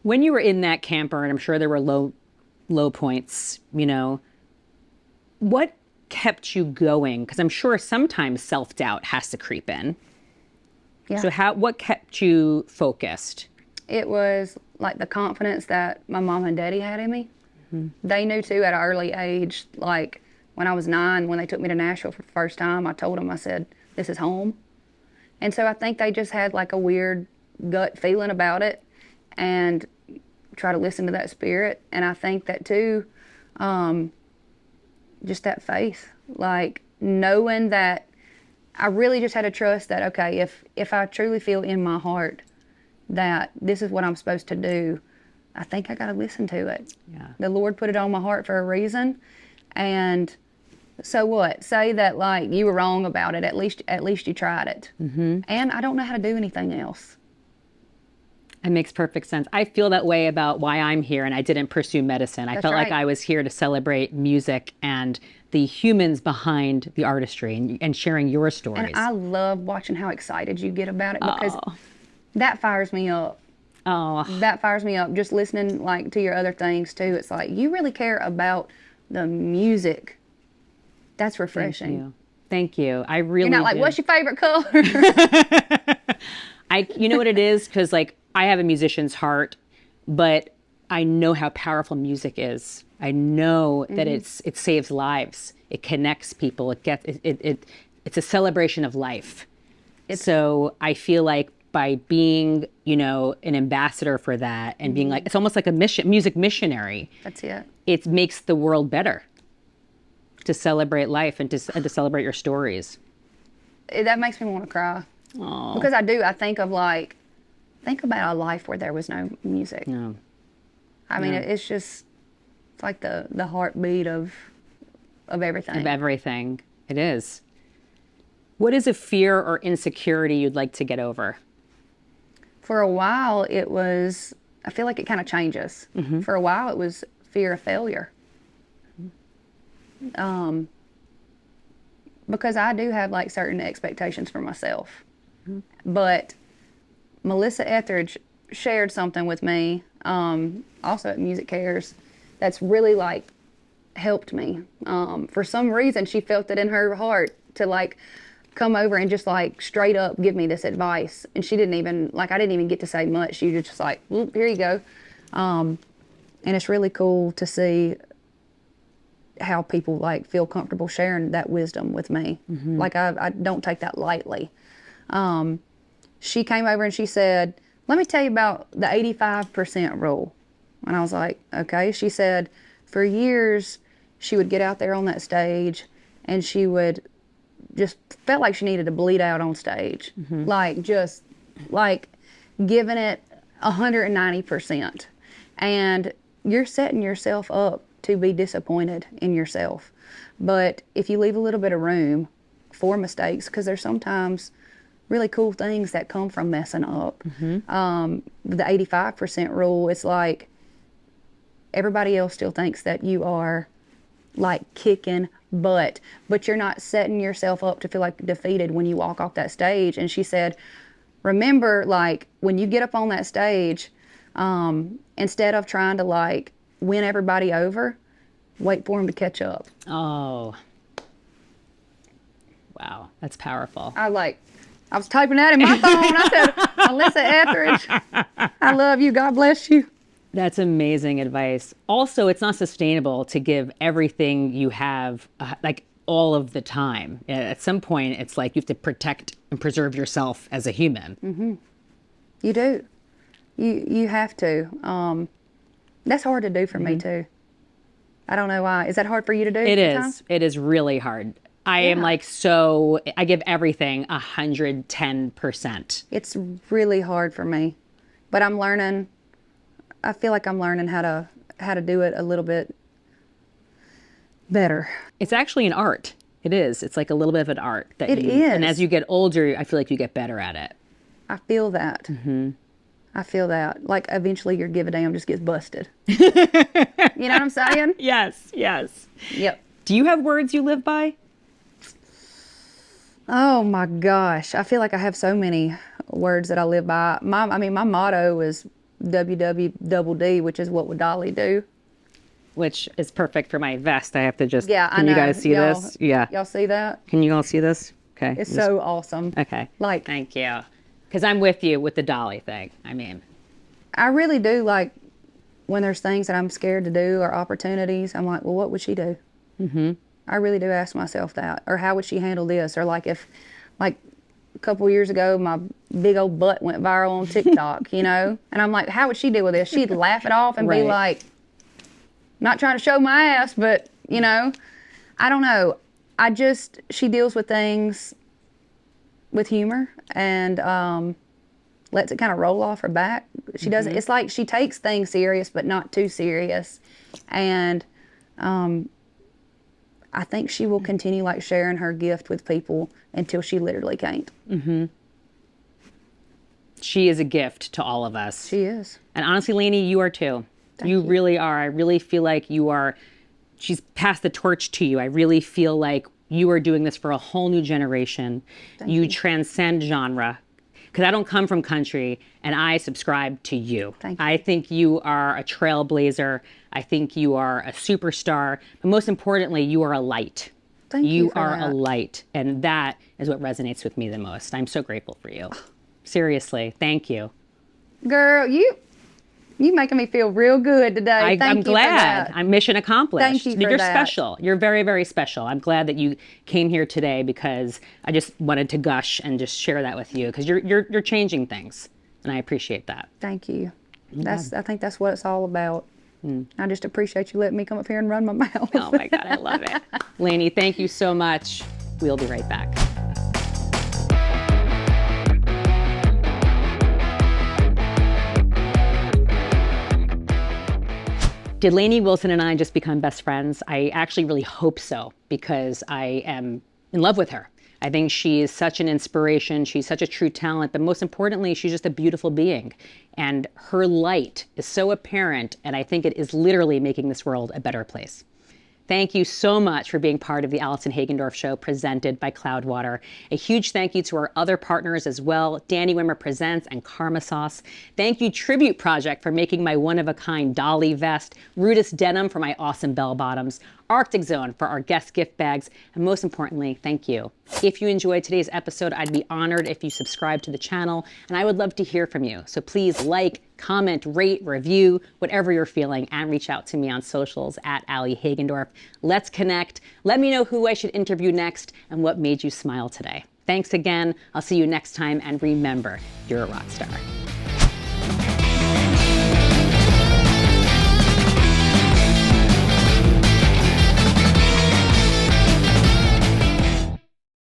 When you were in that camper, and I'm sure there were low points, you know, what kept you going? Because I'm sure sometimes self-doubt has to creep in. Yeah. So what kept you focused? It was like the confidence that my mom and daddy had in me. They knew too at an early age, like when I was 9, when they took me to Nashville for the first time, I told them, I said, this is home. And so I think they just had like a weird gut feeling about it and try to listen to that spirit. And I think that too, just that faith, like knowing that I really just had to trust that, okay, if I truly feel in my heart that this is what I'm supposed to do, I think I got to listen to it. Yeah. The Lord put it on my heart for a reason. And so what? Say that like you were wrong about it. At least you tried it. And I don't know how to do anything else. It makes perfect sense. I feel that way about why I'm here and I didn't pursue medicine. I That's felt like right. I was here to celebrate music and the humans behind the artistry and sharing your stories. And I love watching how excited you get about it because that fires me up. Oh, That fires me up. Just listening like to your other things too. It's like you really care about the music. That's refreshing. thank you. I really You're not like, do. what's your favorite color? You know what it is? Because like I have a musician's heart, but I know how powerful music is. I know that it saves lives. It connects people. It's a celebration of life. So I feel like by being, an ambassador for that and being like, it's almost like a music missionary. That's it. It makes the world better to celebrate life and to celebrate your stories. That makes me want to cry. Aww. Because I do. I think about a life where there was no music. No. I mean, it's just, it's like the heartbeat of everything. Of everything. It is. What is a fear or insecurity you'd like to get over? For a while, it was, I feel like it kind of changes. For a while, it was fear of failure. Because I do have like certain expectations for myself. But Melissa Etheridge shared something with me, also at Music Cares, that's really like helped me. For some reason, she felt it in her heart to like come over and just like straight up give me this advice. And she didn't even, like, I didn't even get to say much. She was just like, well, here you go. And it's really cool to see how people like feel comfortable sharing that wisdom with me. Like I don't take that lightly. She came over and she said, let me tell you about the 85% rule. And I was like, okay. She said, for years, she would get out there on that stage and she would just felt like she needed to bleed out on stage. Like just like giving it 190%. And you're setting yourself up to be disappointed in yourself. But if you leave a little bit of room for mistakes, because there's sometimes really cool things that come from messing up. The 85% rule, it's like everybody else still thinks that you are like kicking butt, but you're not setting yourself up to feel like defeated when you walk off that stage. And she said, remember, like when you get up on that stage, instead of trying to like win everybody over, wait for them to catch up. Oh, wow, that's powerful. I was typing that in my phone. I said, Melissa Etheridge, I love you. God bless you. That's amazing advice. Also, it's not sustainable to give everything you have, like all of the time. At some point, it's like you have to protect and preserve yourself as a human. You do. You have to. That's hard to do for me too. I don't know why. Is that hard for you to do? It is. sometimes? It is really hard. I am like I give everything 110%. It's really hard for me, but I'm learning. I feel like I'm learning how to do it a little bit better. It's actually an art. It is. It's like a little bit of an art. It is. And as you get older, I feel like you get better at it. I feel that. I feel that. Like eventually your give a damn just gets busted. You know what I'm saying? Yes, yes. Yep. Do you have words you live by? Oh my gosh. I feel like I have so many words that I live by. My motto is WWDD, which is what would Dolly do? Which is perfect for my vest. I have to just, Yeah, I can know. you guys see Y'all- this? Yeah. Y'all see that? Can you all see this? Okay. It's so awesome. Okay. Like, Thank you. Because I'm with you with the Dolly thing. I mean, I really do like when there's things that I'm scared to do or opportunities, I'm like, well, what would she do? I really do ask myself that. Or how would she handle this? Or like if, like a couple years ago, my big old butt went viral on TikTok, you know? And I'm like, how would she deal with this? She'd laugh it off and be Right. like, not trying to show my ass, but, you know, I don't know. She deals with things with humor and lets it kind of roll off her back. She doesn't, it's like she takes things serious, but not too serious. And I think she will continue like sharing her gift with people until she literally can't. she is a gift to all of us. She is. And honestly, Lainey, you are too. You really are. I really feel like she's passed the torch to you. I really feel like you are doing this for a whole new generation. You transcend genre. Because I don't come from country, and I subscribe to you. Thank you. I think you are a trailblazer. I think you are a superstar. But most importantly, you are a light. Thank you for are that. a light. And that is what resonates with me the most. I'm so grateful for you. Seriously, thank you. Girl, you You making me feel real good today. Thank I'm you for glad. that. I'm mission accomplished. Thank you for You're that. special. You're very, very special. I'm glad that you came here today because I just wanted to gush and just share that with you because you're changing things, and I appreciate that. Thank you. I think that's what it's all about. I just appreciate you letting me come up here and run my mouth. Oh my God, I love it. Lainey, thank you so much. We'll be right back. Did Lainey Wilson and I just become best friends? I actually really hope so because I am in love with her. I think she is such an inspiration. She's such a true talent, but most importantly, she's just a beautiful being. And her light is so apparent, and I think it is literally making this world a better place. Thank you so much for being part of the Allison Hagendorf Show presented by Cloudwater. A huge thank you to our other partners as well, Danny Wimmer Presents and Karma Sauce. Thank you Tribute Project for making my one-of-a-kind Dolly vest, Rudis Denim for my awesome bell-bottoms, Arctic Zone for our guest gift bags, and most importantly, thank you. If you enjoyed today's episode, I'd be honored if you subscribe to the channel, and I would love to hear from you. So please like, comment, rate, review, whatever you're feeling, and reach out to me on socials at Allie Hagendorf. Let's connect. Let me know who I should interview next and what made you smile today. Thanks again. I'll see you next time, and remember, you're a rock star.